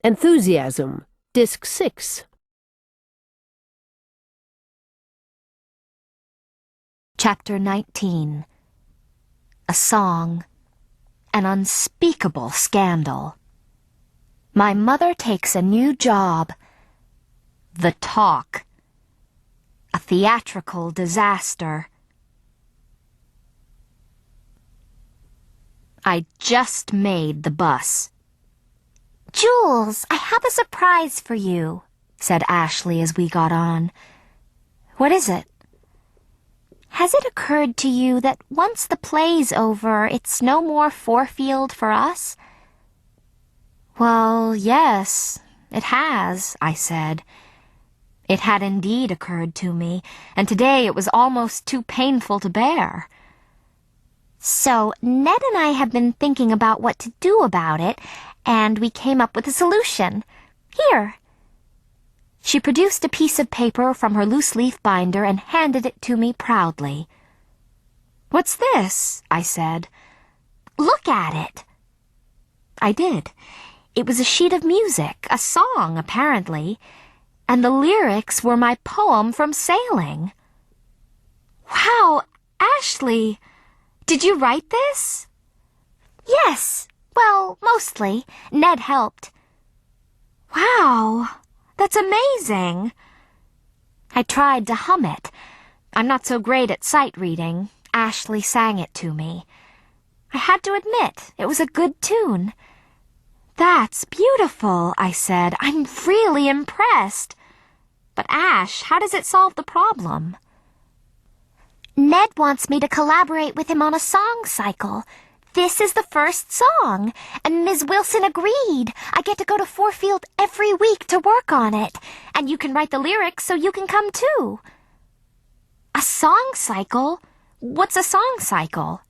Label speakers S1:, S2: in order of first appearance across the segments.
S1: Enthusiasm, Disc 6.
S2: Chapter 19. A Song. An Unspeakable Scandal. My mother takes a new job. The Talk. A theatrical disaster. I just made the bus. "Jules, I have a surprise for you," said Ashley as we got on. "What is it?" "Has it occurred to you that once the play's over, it's no more Fourfield for us?" "Well, yes, it has," I said. It had indeed occurred to me, and today it was almost too painful to bear. "So Ned and I have been thinking about what to do about it, and we came up with a solution. Here." She produced a piece of paper from her loose-leaf binder and handed it to me proudly. "What's this?" I said. "Look at it." I did. It was a sheet of music, a song, apparently, and the lyrics were my poem from sailing. "Wow, Ashley, did you write this?" "Yes, well, mostly. Ned helped." "Wow, that's amazing." I tried to hum it. I'm not so great at sight reading. Ashley sang it to me. I had to admit, it was a good tune. "That's beautiful," I said. "I'm really impressed." "But Ash, how does it solve the problem?" "Ned wants me to collaborate with him on a song cycle. This is the first song, and Ms. Wilson agreed. I get to go to Fourfield every week to work on it, and you can write the lyrics so you can come too." "A song cycle? What's a song cycle?"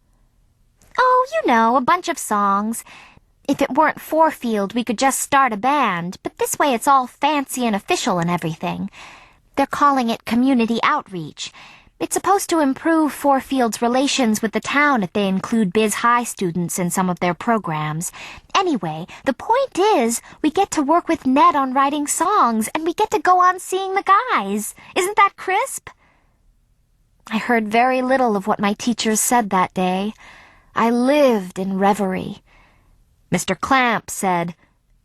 S2: "Oh, you know, a bunch of songs. If it weren't Fourfield, we could just start a band, but this way it's all fancy and official and everything. They're calling it community outreach. It's supposed to improve Fourfield's relations with the town if they include Biz High students in some of their programs. Anyway, the point is, we get to work with Ned on writing songs, and we get to go on seeing the guys. Isn't that crisp?" I heard very little of what my teachers said that day. I lived in reverie. Mr. Clamp said,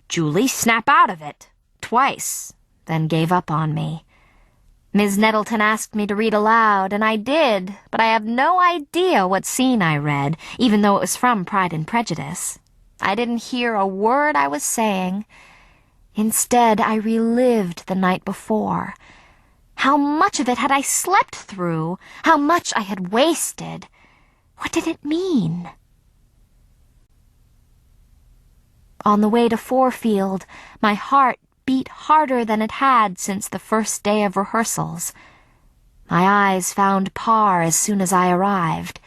S2: "Julie, snap out of it," twice, then gave up on me. Ms. Nettleton asked me to read aloud, and I did, but I have no idea what scene I read, even though it was from Pride and Prejudice. I didn't hear a word I was saying. Instead, I relived the night before. How much of it had I slept through? How much I had wasted? What did it mean? On the way to Fourfield, my heart beat harder than it had since the first day of rehearsals. My eyes found Parr as soon as I arrived.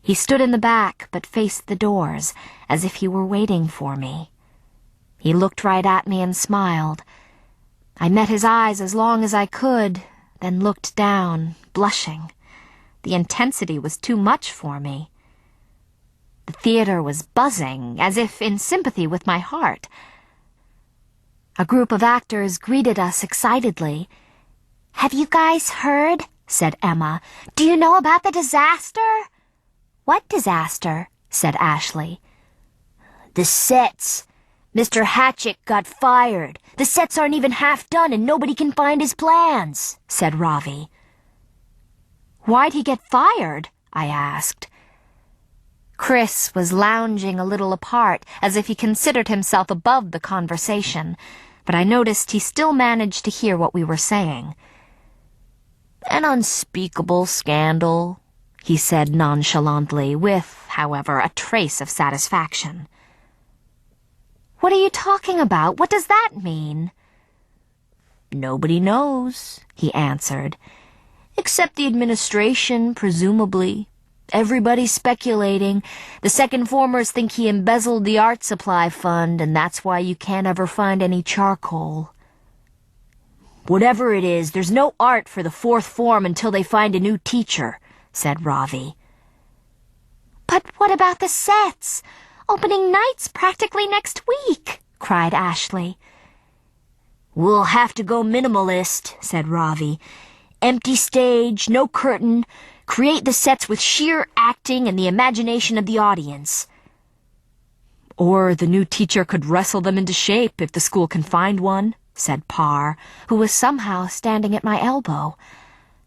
S2: He stood in the back but faced the doors, as if he were waiting for me. He looked right at me and smiled. I met his eyes as long as I could, then looked down, blushing. The intensity was too much for me. The theater was buzzing, as if in sympathy with my heart. A group of actors greeted us excitedly. "Have you guys heard?" said Emma. "Do you know about the disaster?" "What disaster?" said Ashley. "The sets. Mr. Hatchet got fired. The sets aren't even half done and nobody can find his plans," said Ravi. "Why'd he get fired?" I asked. Chris was lounging a little apart, as if he considered himself above the conversation, but I noticed he still managed to hear what we were saying. "An unspeakable scandal," he said nonchalantly, with, however, a trace of satisfaction. "What are you talking about? What does that mean?" "Nobody knows," he answered. "Except the administration, presumably. Everybody's speculating. The second formers think he embezzled the art supply fund, and that's why you can't ever find any charcoal." "Whatever it is, there's no art for the fourth form until they find a new teacher," said Ravi. "But what about the sets? Opening night's practically next week," cried Ashley.
S1: "We'll have to go minimalist," said Ravi. "Empty stage, no curtain. Create the sets with sheer acting and the imagination of the audience."
S3: "Or the new teacher could wrestle them into shape if the school can find one," said Parr,
S2: who was somehow standing at my elbow.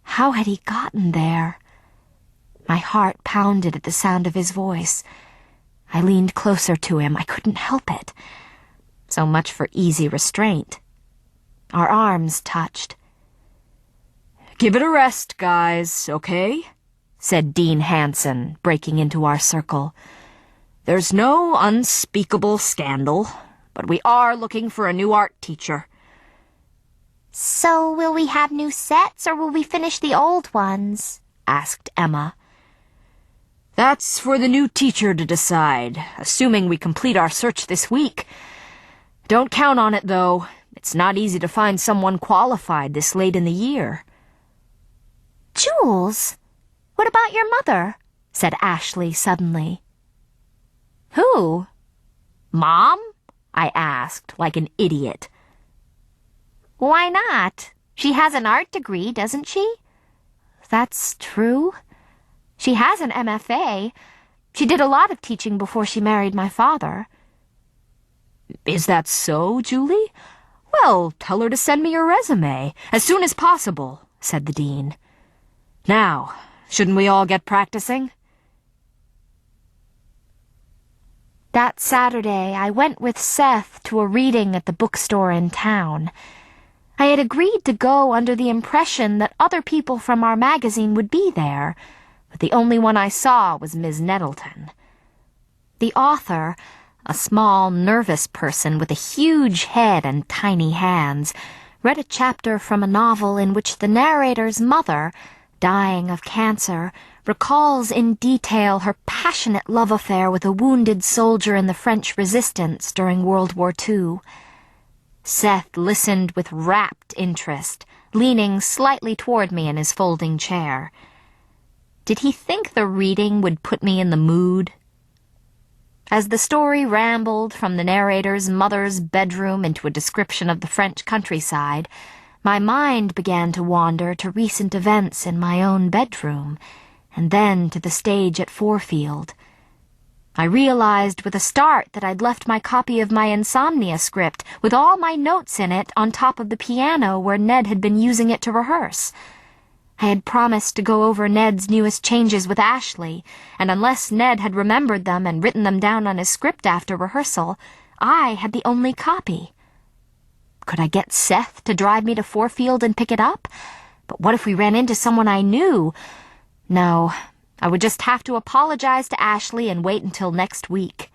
S2: How had he gotten there? My heart pounded at the sound of his voice. I leaned closer to him. I couldn't help it. So much for easy restraint. Our arms touched.
S3: "Give it a rest, guys, okay?" said Dean Hanson, breaking into our circle. "There's no unspeakable scandal, but we are looking for a new art teacher."
S2: So will we have new sets, or will we finish the old ones? Asked Emma.
S3: "That's for the new teacher to decide, assuming we complete our search this week. Don't count on it, though. It's not easy to find someone qualified this late in the year."
S2: "Jules, what about your mother?" said Ashley suddenly.
S3: "Who?
S2: Mom?" I asked, like an idiot. "Why not? She has an art degree, doesn't she?" "That's true. She has an MFA. She did a lot of teaching before she married my father."
S3: "Is that so, Julie? Well, tell her to send me her resume, as soon as possible," said the dean. "Now, shouldn't we all get practicing?"
S2: That Saturday, I went with Seth to a reading at the bookstore in town. I had agreed to go under the impression that other people from our magazine would be there, but the only one I saw was Ms. Nettleton. The author, a small, nervous person with a huge head and tiny hands, read a chapter from a novel in which the narrator's mother, dying of cancer, recalls in detail her passionate love affair with a wounded soldier in the French resistance during World War II. Seth listened with rapt interest, leaning slightly toward me in his folding chair. Did he think the reading would put me in the mood? As the story rambled from the narrator's mother's bedroom into a description of the French countryside, my mind began to wander to recent events in my own bedroom, and then to the stage at Forefield. I realized with a start that I'd left my copy of my insomnia script with all my notes in it on top of the piano where Ned had been using it to rehearse. I had promised to go over Ned's newest changes with Ashley, and unless Ned had remembered them and written them down on his script after rehearsal, I had the only copy. Could I get Seth to drive me to Forefield and pick it up? But what if we ran into someone I knew? No, I would just have to apologize to Ashley and wait until next week.